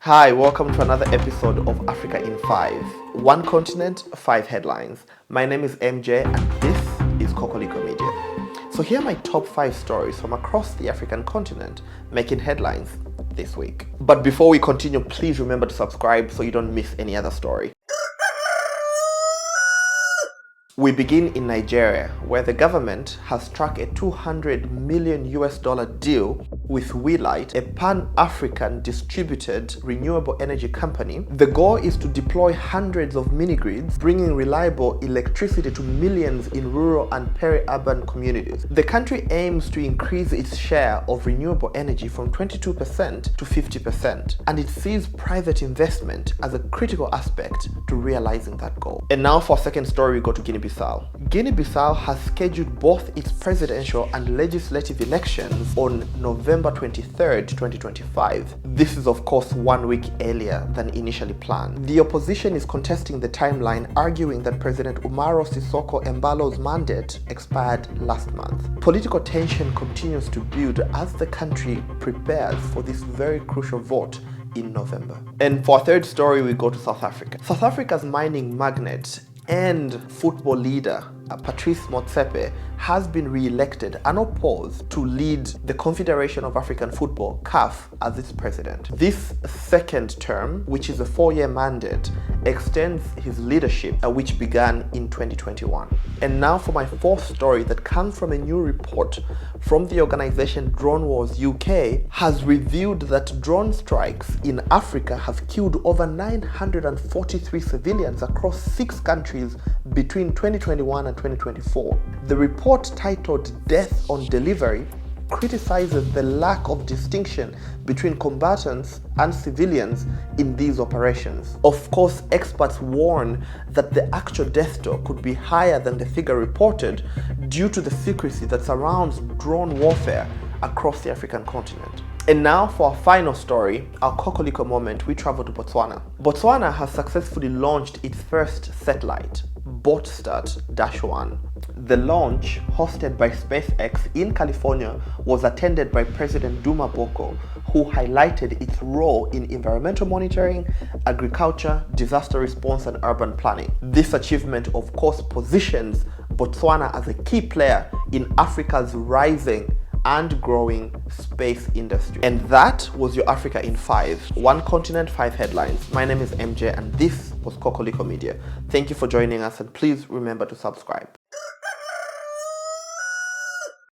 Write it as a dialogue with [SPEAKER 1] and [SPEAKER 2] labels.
[SPEAKER 1] Hi, welcome to another episode of Africa in 5. One continent, 5 headlines. My name is MJ and this is Kokoliko Media. So here are my top 5 stories from across the African continent making headlines this week. But before we continue, please remember to subscribe so you don't miss any other story. We begin in Nigeria, where the government has struck a $200 million deal with Welight, a pan-African distributed renewable energy company. The goal is to deploy hundreds of mini-grids, bringing reliable electricity to millions in rural and peri-urban communities. The country aims to increase its share of renewable energy from 22% to 50%, and it sees private investment as a critical aspect to realizing that goal. And now for our second story, we go to Guinea-Bissau. Guinea-Bissau has scheduled both its presidential and legislative elections on November 23rd, 2025. This is of course 1 week earlier than initially planned. The opposition is contesting the timeline, arguing that President Umaro Sissoco Embalo's mandate expired last month. Political tension continues to build as the country prepares for this very crucial vote in November. And for our third story, we go to South Africa. South Africa's mining magnate and football leader Patrice Motsepe has been re-elected unopposed to lead the Confederation of African Football, CAF, as its president. This second term, which is a 4-year mandate, extends his leadership, which began in 2021. And now for my fourth story that comes from a new report from the organization Drone Wars UK, has revealed that drone strikes in Africa have killed over 943 civilians across 6 countries between 2021 and 2024. The report, titled Death on Delivery, criticizes the lack of distinction between combatants and civilians in these operations. Of course, experts warn that the actual death toll could be higher than the figure reported due to the secrecy that surrounds drone warfare across the African continent. And now for our final story, our Kokoliko moment, we travel to Botswana. Botswana has successfully launched its first satellite, Botsat-1. The launch, hosted by SpaceX in California, was attended by President Duma Boko, who highlighted its role in environmental monitoring, agriculture, disaster response, and urban planning. This achievement, of course, positions Botswana as a key player in Africa's rising and growing space industry. And that was your Africa in 5. One continent, 5 headlines. My name is MJ and this was Kokoliko Media. Thank you for joining us and please remember to subscribe.